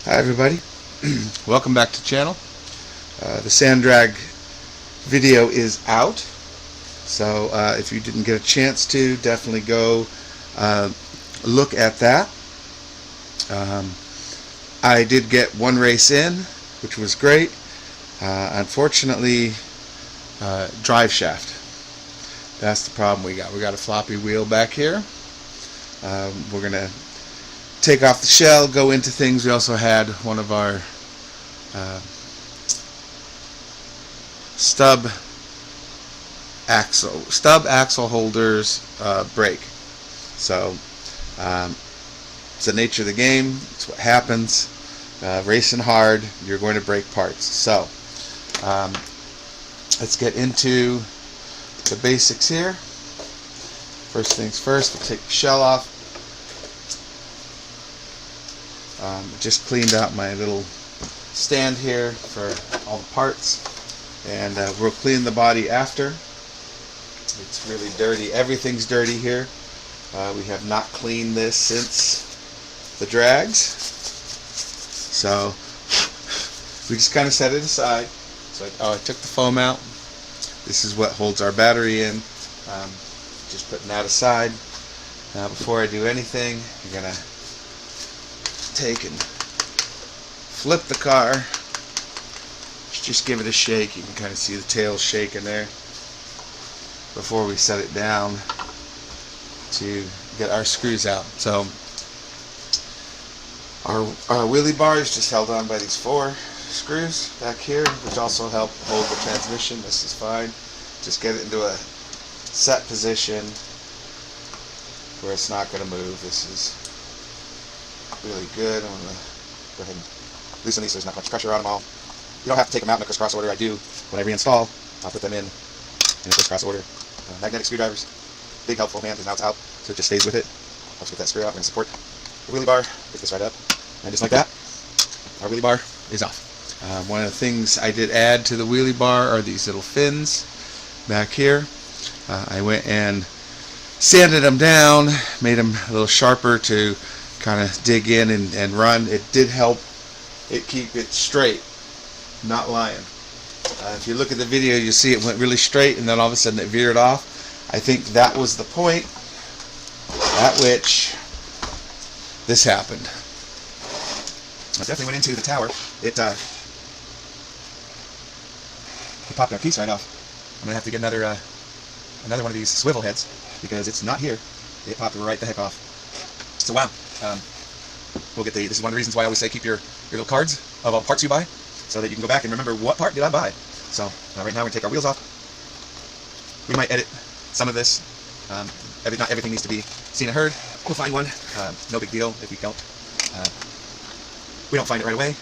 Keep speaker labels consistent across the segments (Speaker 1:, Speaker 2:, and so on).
Speaker 1: Hi everybody,
Speaker 2: Welcome back to the channel.
Speaker 1: the sand drag video is out, so if you didn't get a chance to, definitely go uh, look at that. Um, I did get one race in, which was great. Unfortunately, drive shaft. That's the problem we got. We got a floppy wheel back here. We're going to take off the shell, go into things. We also had one of our stub axle holders break. So it's the nature of the game. It's what happens. Racing hard, you're going to break parts. So let's get into the basics here. First things first, we'll take the shell off. Just cleaned out my little stand here for all the parts, and we'll clean the body after. It's really dirty. Everything's dirty here. We have not cleaned this since the drags, so we just kind of set it aside. So I took the foam out. This is what holds our battery in. Just putting that aside. Now before I do anything, you're gonna take and flip the car. Just give it a shake. You can kind of see the tail shaking there before we set it down to get our screws out. So our wheelie bar is just held on by these 4 screws back here, which also help hold the transmission. This is fine. Just get it into a set position where it's not going to move. This is really good. I'm going to go ahead and loosen these so there's not much pressure on them all. You don't have to take them out in a crisscross order. I do when I reinstall. I'll put them in a crisscross order. Magnetic screwdrivers, big helpful hand, because now it's out, so it just stays with it. Helps get that screw out. We're going to support the wheelie bar. Pick this right up, and just like that, our wheelie bar is off. One of the things I did add to the wheelie bar are these little fins back here. I went and sanded them down, made them a little sharper to kind of dig in and run. It did help it keep it straight, not lying. If you look at the video, you'll see it went really straight, and then all of a sudden it veered off. I think that was the point at which this happened. I definitely went into the tower. It popped our piece right off. I'm gonna have to get another one of these swivel heads, because it's not here. It popped right the heck off. So wow. We'll get this is one of the reasons why I always say keep your little cards of all parts you buy, so that you can go back and remember what part did I buy. So right now we're going to take our wheels off. We might edit some of this. Not everything needs to be seen and heard. We'll find one. No big deal if we don't. We don't find it right away.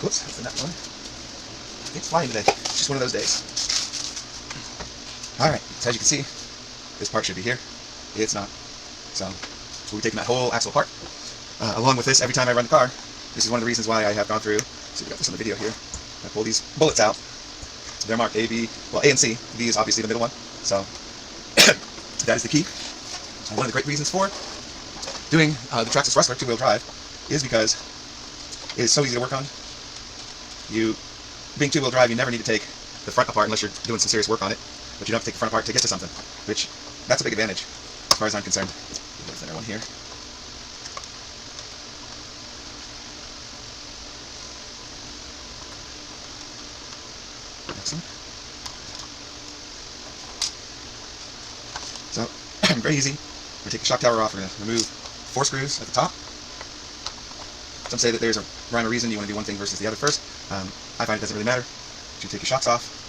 Speaker 1: Whoops, that's the nut one. It's flying today. It's just one of those days. Alright, so as you can see, this part should be here. It's not. So we'll be taking that whole axle apart. Along with this, every time I run the car, this is one of the reasons why I have gone through. So we got this on the video here. I pull these bullets out. They're marked A, B, well A and C. B is obviously the middle one. So that is the key. And one of the great reasons for doing the Traxxas Rustler 2-wheel drive is because it is so easy to work on. Being 2-wheel drive, you never need to take the front apart unless you're doing some serious work on it. But you don't have to take the front apart to get to something, which that's a big advantage as far as I'm concerned. There's another one here. Excellent. So, very easy. We're going to take the shock tower off. We're going to remove 4 screws at the top. Some say that there's a rhyme or reason you want to do one thing versus the other first. I find it doesn't really matter. You take your shocks off.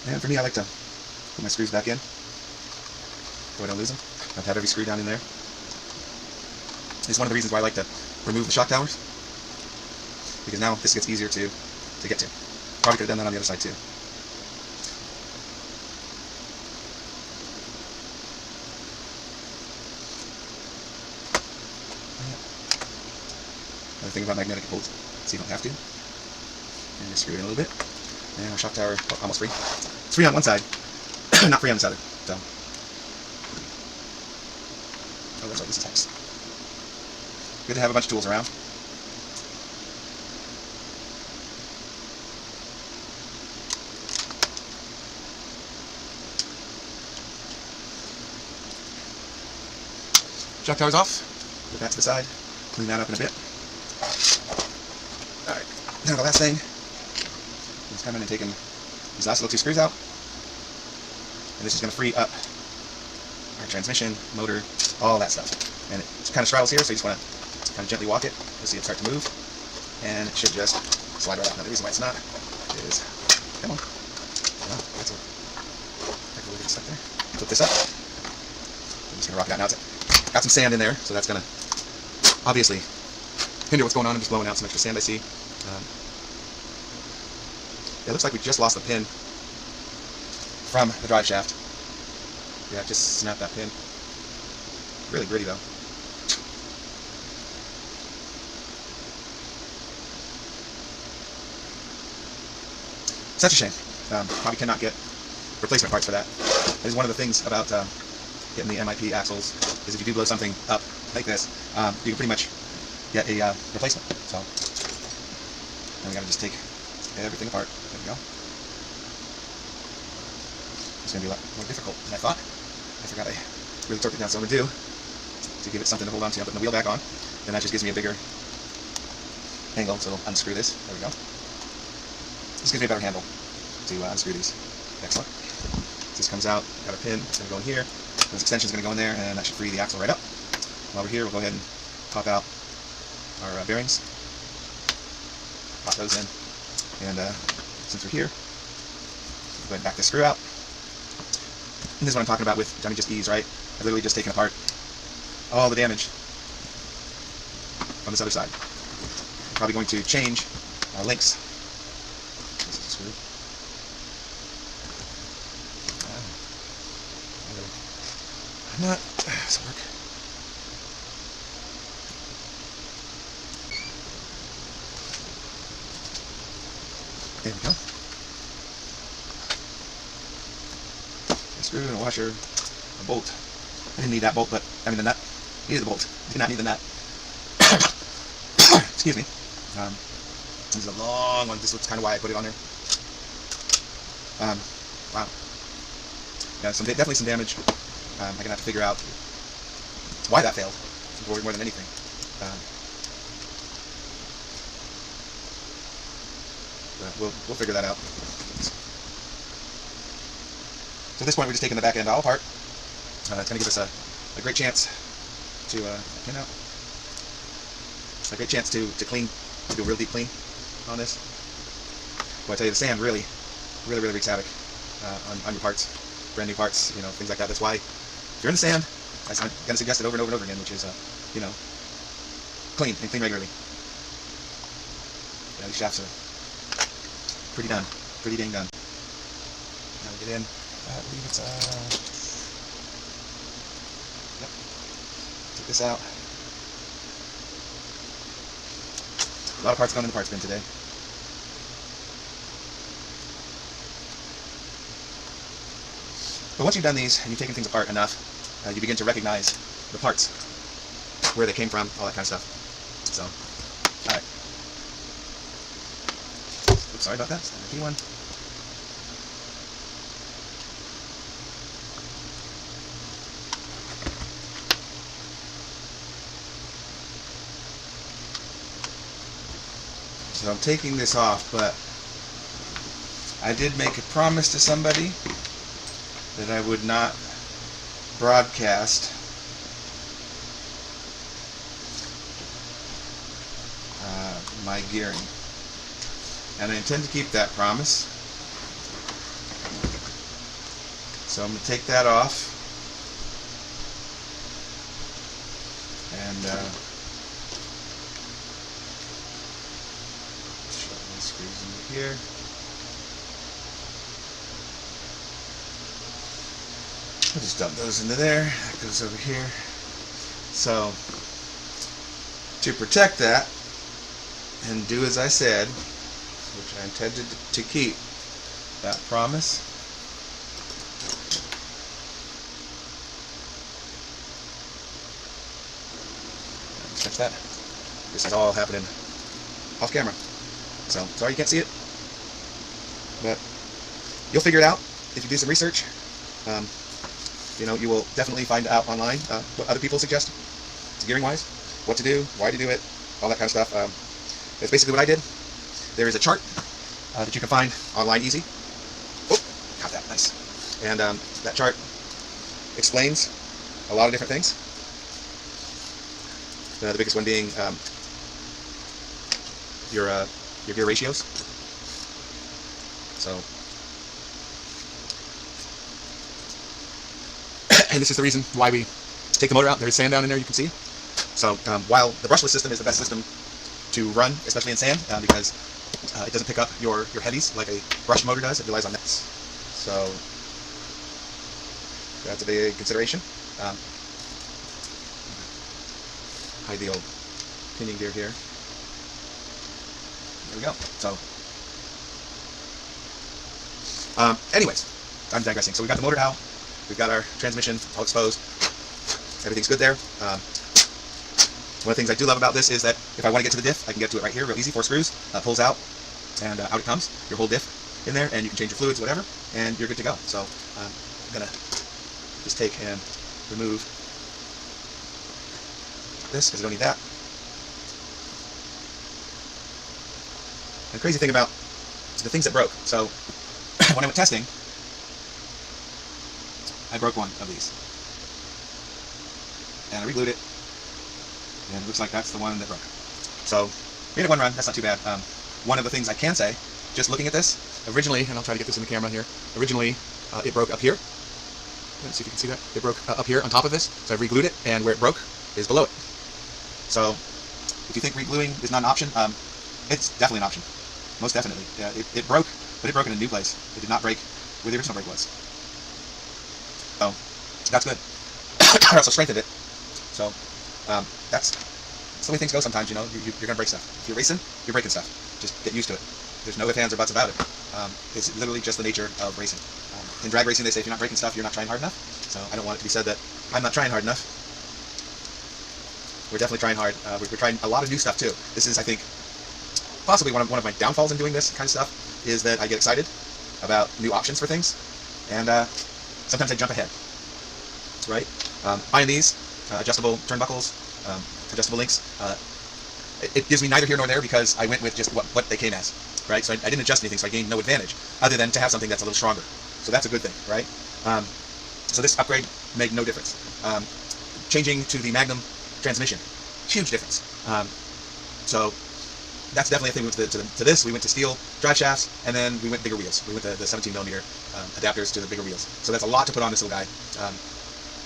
Speaker 1: And for me, I like to put my screws back in so I don't lose them. I have to have every screw down in there. It's one of the reasons why I like to remove the shock towers, because now this gets easier to get to. Probably could have done that on the other side too. Another thing about magnetic, it holds so you don't have to. And just screw it in a little bit.
Speaker 3: And our shock tower, almost free. It's free on one side, not free on this other. So, oh, that's right, this is hex. Good to have a bunch of tools around. Shock tower's off. Put that to the side. Clean that up in a bit. Alright, now the last thing is coming and taking these last little 2 screws out. And this is going to free up our transmission, motor, all that stuff. And it kind of straddles here, so you just want to kind of gently walk it. You'll see it start to move. And it should just slide right out. Now the reason why it's not is, come on. Oh, that's a little bit stuck there. Flip this up. I'm just going to rock it out. Now it's got some sand in there, so that's going to obviously hinder what's going on. I'm just blowing out some extra sand I see. It looks like we just lost the pin from the drive shaft. Yeah, just snapped that pin. Really gritty though. Such a shame. Probably cannot get replacement parts for that. That is one of the things about getting the MIP axles, is if you do blow something up like this, you can pretty much get a replacement. So, and we gotta just take everything apart. There we go. It's gonna be a lot more difficult than I thought. I forgot I really torqued it down, so I'm gonna do to give it something to hold on to. I'm putting the wheel back on, then that just gives me a bigger angle, so it'll unscrew this. There we go. This gives me a better handle to unscrew these. Excellent. So this comes out, got a pin, it's gonna go in here. This extension is gonna go in there, and that should free the axle right up. While we're here, we'll go ahead and pop out our bearings. Pop those in. And since we're here, go ahead and back this screw out. And this is what I'm talking about with Johnny Just Ease, right? I've literally just taken apart all the damage on this other side. I'm probably going to change our links. This is a screw. I'm not. This will work. There we go. A screw and a washer, a bolt. I didn't need that bolt, but I mean the nut. Needed the bolt. Did not need the nut. Excuse me. This is a long one. This is kind of why I put it on there. Wow. Yeah, definitely some damage. I'm gonna have to figure out why that failed more than anything. We'll figure that out. So at this point, we're just taking the back end all apart. It's going to give us a great chance to pin out. A great chance to clean, to do a real deep clean on this. Boy, I tell you, the sand really wreaks havoc on your parts, brand new parts, you know, things like that. That's why if you're in the sand, I'm going to suggest it over and over and over again, which is, you know, clean and clean regularly. Yeah, these shafts are pretty dang done. Now we get in. I believe it's yep. Take this out. A lot of parts going in the parts bin today. But once you've done these and you've taken things apart enough, you begin to recognize the parts, where they came from, all that kind of stuff. So, all right. Oops, sorry about that. It's the one. So I'm taking this off, but I did make a promise to somebody that I would not broadcast my gearing. And I intend to keep that promise. So I'm going to take that off. And shove these screws into here. I'll just dump those into there. That goes over here. So, to protect that, and do as I said, which I intended to keep, That promise. Just catch that. This is all happening off camera. So, sorry you can't see it. But you'll figure it out if you do some research. You know, you will definitely find out online what other people suggest gearing-wise, what to do, why to do it, all that kind of stuff. That's basically what I did. There is a chart that you can find online easy. Oh, got that, nice. And that chart explains a lot of different things. The biggest one being your gear ratios. So, and this is the reason why we take the motor out. There's sand down in there, you can see. So while the brushless system is the best system to run, especially in sand, because it doesn't pick up your heavies like a brush motor does. It relies on nets. So that's a big consideration. Hide the old pinion gear here. There we go. So, anyways, I'm digressing. So we've got the motor out. We've got our transmission all exposed. Everything's good there. One of the things I do love about this is that if I want to get to the diff, I can get to it right here, real easy. 4 screws, pulls out, and out it comes. Your whole diff in there, and you can change your fluids, whatever, and you're good to go. So I'm gonna just take and remove this because I don't need that. And the crazy thing about the things that broke. So when I went testing, I broke one of these, and I re-glued it. And it looks like that's the one that broke. So, made it one run, that's not too bad. One of the things I can say, just looking at this, originally, and I'll try to get this in the camera here, originally it broke up here. Let's see if you can see that. It broke up here on top of this, so I re-glued it, and where it broke is below it. So, if you think re-gluing is not an option, it's definitely an option. Most definitely. Yeah, it broke, but it broke in a new place. It did not break where the original break was. So, that's good. I also strengthened it. So, that's the way things go sometimes, you know. You're going to break stuff. If you're racing, you're breaking stuff. Just get used to it. There's no ifs, ands, or buts about it. It's literally just the nature of racing. In drag racing, they say if you're not breaking stuff, you're not trying hard enough. So I don't want it to be said that I'm not trying hard enough. We're definitely trying hard. We're trying a lot of new stuff, too. This is, I think, possibly one of my downfalls in doing this kind of stuff, is that I get excited about new options for things, and sometimes I jump ahead. Right? Buying these, adjustable turnbuckles, adjustable links. It gives me neither here nor there because I went with just what they came as, right? So I didn't adjust anything, so I gained no advantage other than to have something that's a little stronger. So that's a good thing, right? So this upgrade made no difference. Changing to the Magnum transmission, huge difference. So that's definitely a thing. We went to this. We went to steel drive shafts, and then we went bigger wheels. We went to the 17 millimeter adapters to the bigger wheels. So that's a lot to put on this little guy.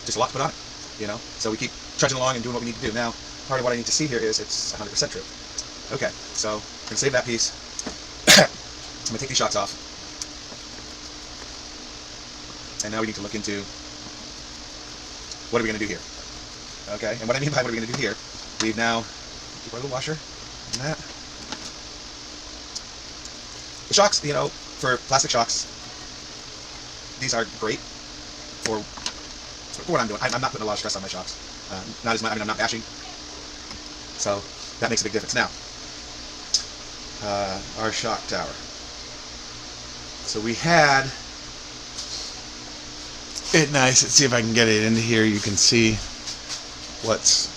Speaker 3: Just a lot to put on it, you know. So we keep trudging along and doing what we need to do. Now, part of what I need to see here is it's 100% true. Okay, so I'm gonna save that piece. I'm gonna take these shocks off, and now we need to look into what are we gonna do here. Okay, and what I mean by what are we gonna do here, we've now keep our little washer and that. The shocks, you know, for plastic shocks, these are great for what I'm doing. I'm not putting a lot of stress on my shocks. Not as much. I mean, I'm not bashing. So that makes a big difference. Now,
Speaker 1: our shock tower. So we had it nice. Let's see if I can get it into here. You can see what's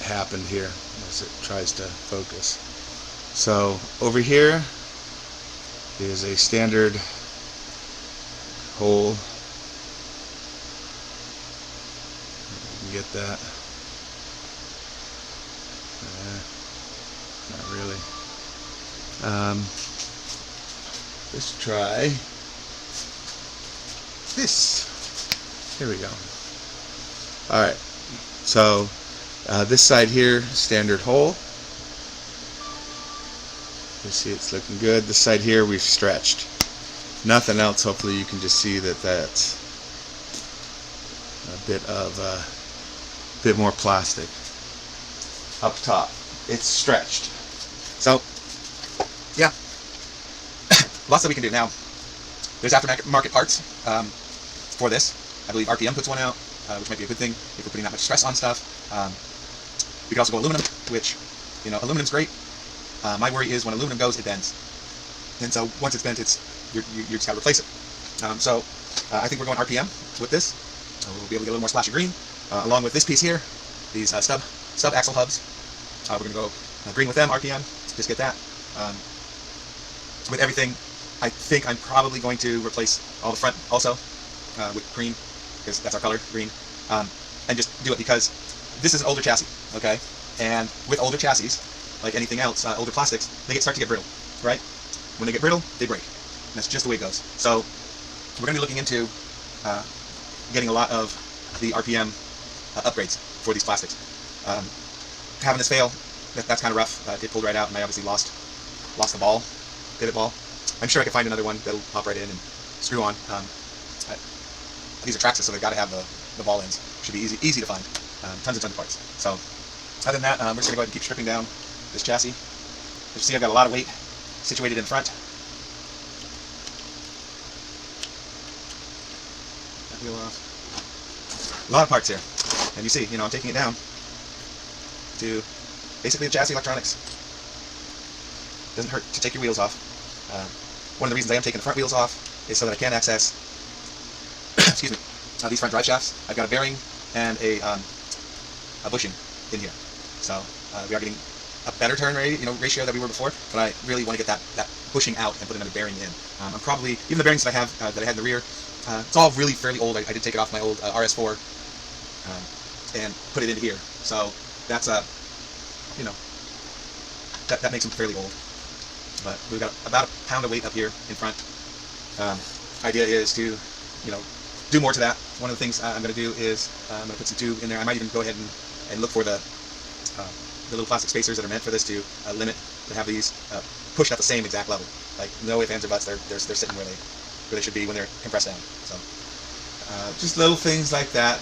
Speaker 1: happened here as it tries to focus. So over here is a standard hole. You can get that. Not really. Let's try this. Here we go. Alright, so this side here, standard hole. You see it's looking good. This side here we've stretched. Nothing else. Hopefully you can just see that that's a bit more plastic. Up top, it's stretched.
Speaker 3: So, yeah. lots that we can do. Now, there's aftermarket parts for this. I believe RPM puts one out, which might be a good thing if we're putting that much stress on stuff. We could also go aluminum, which, aluminum's great. My worry is when aluminum goes, it bends. And so once it's bent, you just got to replace it. So I think we're going RPM with this. We'll be able to get a little more splash of green. Along with this piece here, these stub axle hubs. We're going to go green with them, RPM. Just get that. With everything, I think I'm probably going to replace all the front also with green, because that's our color, green. And just do it because this is an older chassis, okay? And with older chassis, like anything else, older plastics, they start to get brittle, right? When they get brittle, they break. And that's just the way it goes. So we're going to be looking into getting a lot of the RPM upgrades for these plastics. Having this fail, that's kind of rough. It pulled right out, and I obviously lost the ball, pivot ball. I'm sure I could find another one that'll pop right in and screw on. These are Traxxas, so they've got to have the ball ends. Should be easy to find. Tons and tons of parts. So other than that, we're just going to go ahead and keep stripping down this chassis. As you see, I've got a lot of weight situated in front. That wheel off. A lot of parts here. And you see, I'm taking it down to basically the chassis electronics. Doesn't hurt to take your wheels off. One of the reasons I am taking the front wheels off is so that I can access excuse me, these front drive shafts. I've got a bearing and a bushing in here. So we are getting a better turn ratio than we were before, but I really want to get that bushing out and put another bearing in. I'm probably, even the bearings that I have, that I had in the rear, it's all really fairly old. I did take it off my old RS4 and put it into here. So that's that makes them fairly old. But we've got about a pound of weight up here in front. Idea is to, do more to that. One of the things I'm going to do is I'm going to put some tube in there. I might even go ahead and look for the little plastic spacers that are meant for this to limit to have these pushed at the same exact level. Like no ifs, ands, or buts. They're sitting where they should be when they're compressed down. So
Speaker 1: just little things like that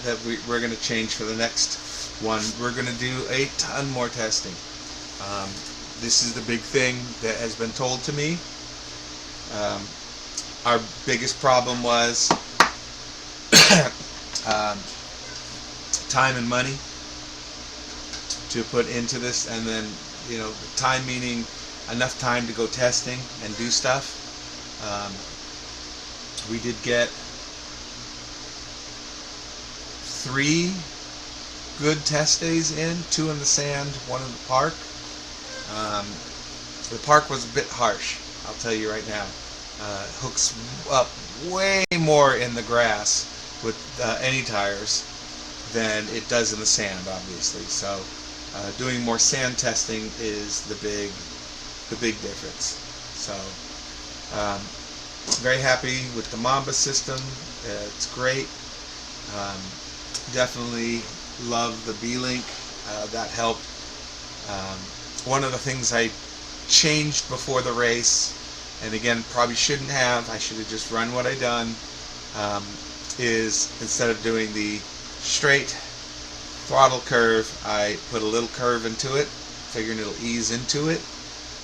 Speaker 1: we're going to change for the next one. We're going to do a ton more testing. This is the big thing that has been told to me. Our biggest problem was time and money to put into this, and then time meaning enough time to go testing and do stuff. We did get 3 good test days in, 2 in the sand, 1 in the park. The park was a bit harsh, I'll tell you right now. Hooks up way more in the grass with any tires than it does in the sand, obviously. So doing more sand testing is the big difference. So very happy with the Mamba system. It's great. Definitely love the B-Link. That helped. One of the things I changed before the race, and again probably shouldn't have, I should have just run what I done, is instead of doing the straight throttle curve, I put a little curve into it, figuring it'll ease into it.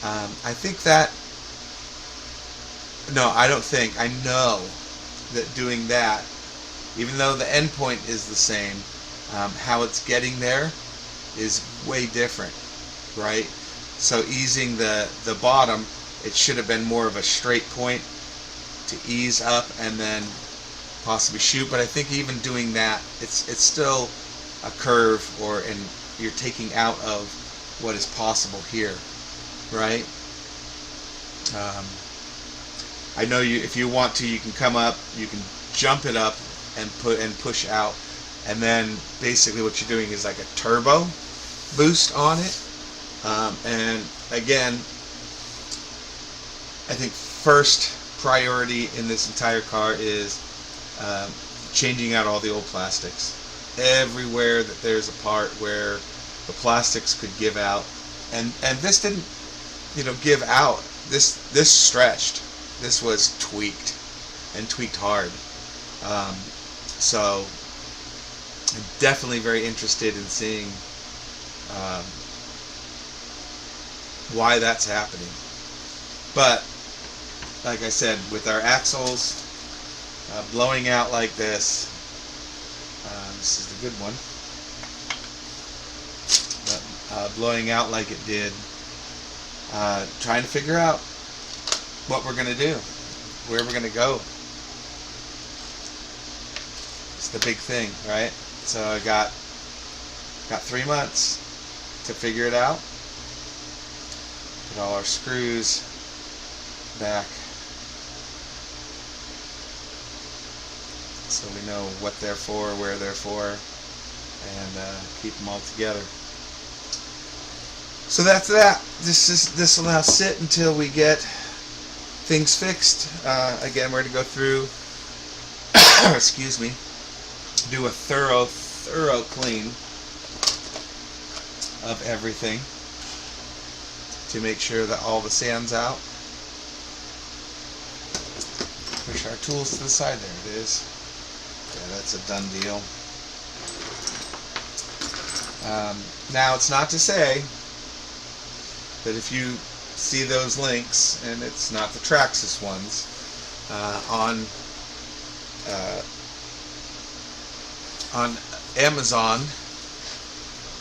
Speaker 1: I know that doing that, even though the end point is the same, how it's getting there is way different, right? So easing the bottom, it should have been more of a straight point to ease up and then possibly shoot. But I think even doing that, it's still a curve, and you're taking out of what is possible here, right? I know if you want to, you can come up, you can jump it up and push out, and then basically what you're doing is like a turbo boost on it. And again, I think first priority in this entire car is changing out all the old plastics. Everywhere that there's a part where the plastics could give out, and this didn't, give out. This stretched. This was tweaked, and tweaked hard. So I'm definitely very interested in seeing why that's happening. But like I said, with our axles blowing out like this, this is the good one, but blowing out like it did, trying to figure out what we're going to do, where we're going to go. It's the big thing, right? So I got 3 months to figure it out. Put all our screws back so we know what they're for, where they're for, and keep them all together. So that's that. This will now sit until we get things fixed. Again, we're going to go through excuse me, do a thorough clean of everything to make sure that all the sand's out. Push our tools to the side. There it is. Yeah, that's a done deal. Now, it's not to say that if you see those links, and it's not the Traxxas ones, on Amazon,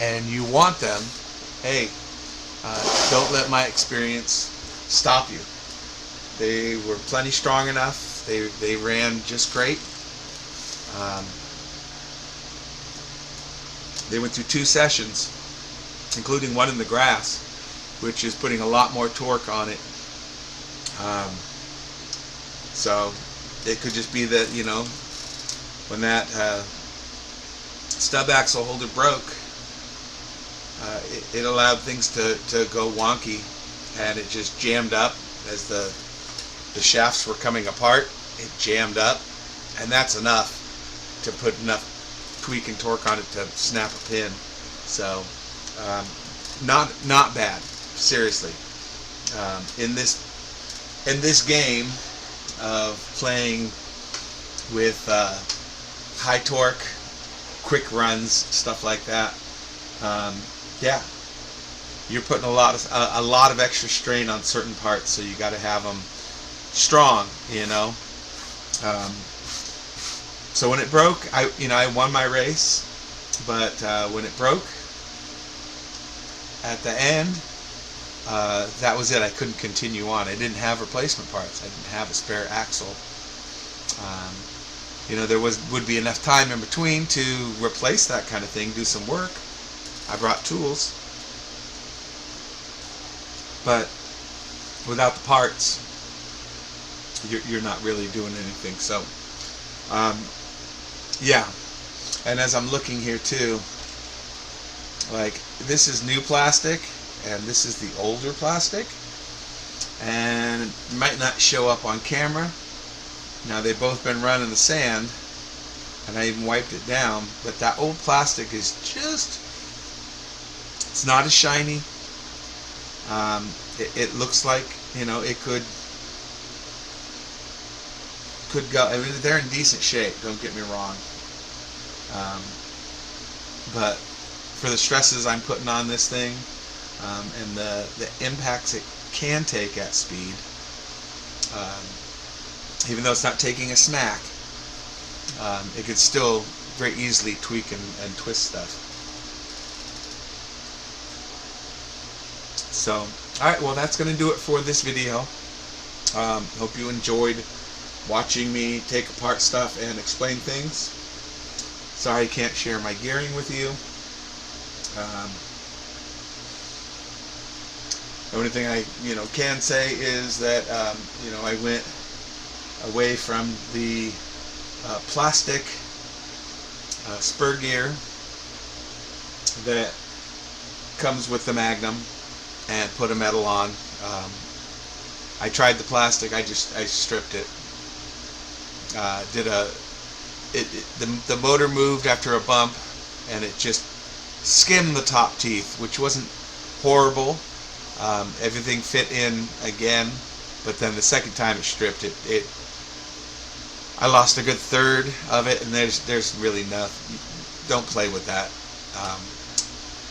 Speaker 1: and you want them, hey, don't let my experience stop you. They were plenty strong enough. They ran just great. They went through 2 sessions, including one in the grass, which is putting a lot more torque on it. So it could just be that, you know, when that stub axle holder broke, it allowed things to go wonky, and it just jammed up as the shafts were coming apart. It jammed up, and that's enough to put enough tweak and torque on it to snap a pin. So not bad, seriously. In this game of playing with high torque, quick runs, stuff like that, yeah, you're putting a lot of extra strain on certain parts, so you got to have them strong, you know. So when it broke, I won my race, but when it broke at the end, that was it. I couldn't continue on. I didn't have replacement parts. I didn't have a spare axle. You know, there would be enough time in between to replace that kind of thing, do some work. I brought tools, but without the parts, you're not really doing anything. So, yeah. And as I'm looking here too, like, this is new plastic, and this is the older plastic, and it might not show up on camera. Now, they've both been run in the sand, and I even wiped it down, but that old plastic is just, it's not as shiny. It looks like, you know, it could go. I mean, they're in decent shape, don't get me wrong, but for the stresses I'm putting on this thing, and the impacts it can take at speed, even though it's not taking a smack, it could still very easily tweak and twist stuff. So, alright, well, that's going to do it for this video. Hope you enjoyed watching me take apart stuff and explain things. Sorry I can't share my gearing with you. The only thing I can say is that I went away from the plastic spur gear that comes with the Magnum and put a metal on. I tried the plastic. I stripped it. The motor moved after a bump, and it just skimmed the top teeth, which wasn't horrible. Everything fit in again, but then the second time it stripped it, I lost a good third of it, and there's really nothing. Don't play with that.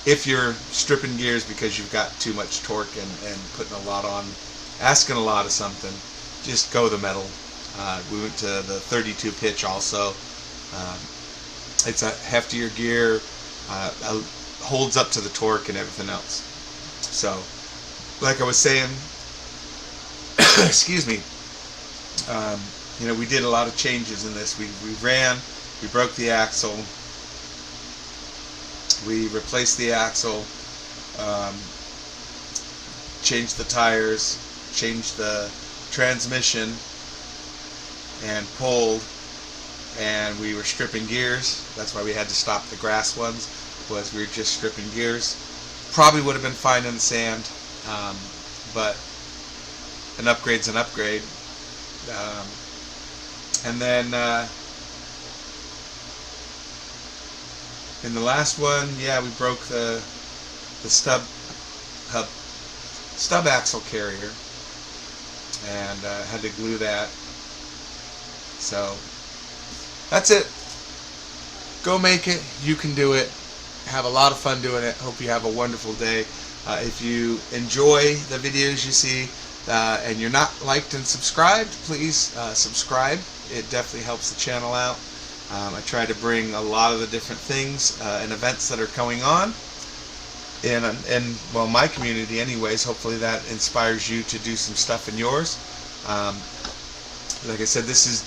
Speaker 1: If you're stripping gears because you've got too much torque and putting a lot on, asking a lot of something, just go the metal. We went to the 32 pitch also. It's a heftier gear, holds up to the torque and everything else. So, like I was saying, excuse me, we did a lot of changes in this. We broke the axle, we replaced the axle, changed the tires, changed the transmission, and pulled, and we were stripping gears. That's why we had to stop the grass ones, was we were just stripping gears. Probably would have been fine in the sand, but an upgrade's an upgrade. And then in the last one, yeah, we broke the stub axle carrier, and had to glue that. So that's it. Go make it. You can do it. Have a lot of fun doing it. Hope you have a wonderful day. If you enjoy the videos you see and you're not liked and subscribed, please subscribe. It definitely helps the channel out. I try to bring a lot of the different things and events that are going on in my community anyways. Hopefully that inspires you to do some stuff in yours. Like I said, this is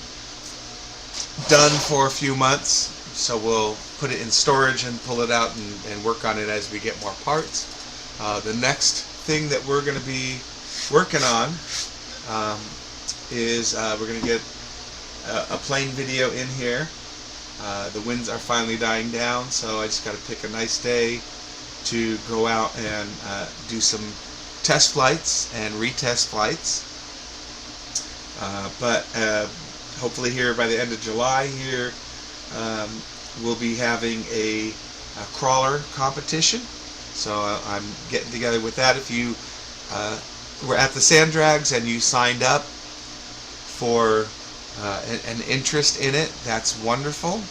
Speaker 1: done for a few months, so we'll put it in storage and pull it out and work on it as we get more parts. The next thing that we're going to be working on is we're going to get a plane video in here. The winds are finally dying down, so I just got to pick a nice day to go out and do some test flights and retest flights. But hopefully here by the end of July here, we'll be having a crawler competition. So I'm getting together with that. If you were at the Sand Drags and you signed up for an interest in it, that's wonderful.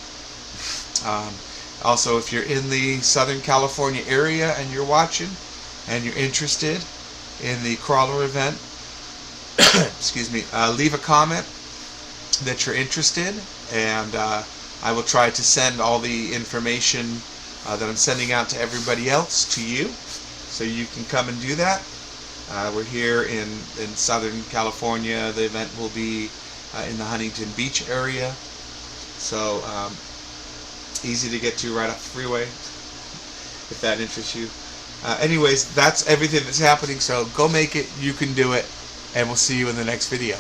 Speaker 1: Also, if you're in the Southern California area and you're watching and you're interested in the crawler event, excuse me, leave a comment that you're interested, and I will try to send all the information that I'm sending out to everybody else to you, so you can come and do that. We're here in Southern California. The event will be in the Huntington Beach area, so easy to get to right off the freeway, if that interests you. Anyways, that's everything that's happening, so go make it. You can do it, and we'll see you in the next video.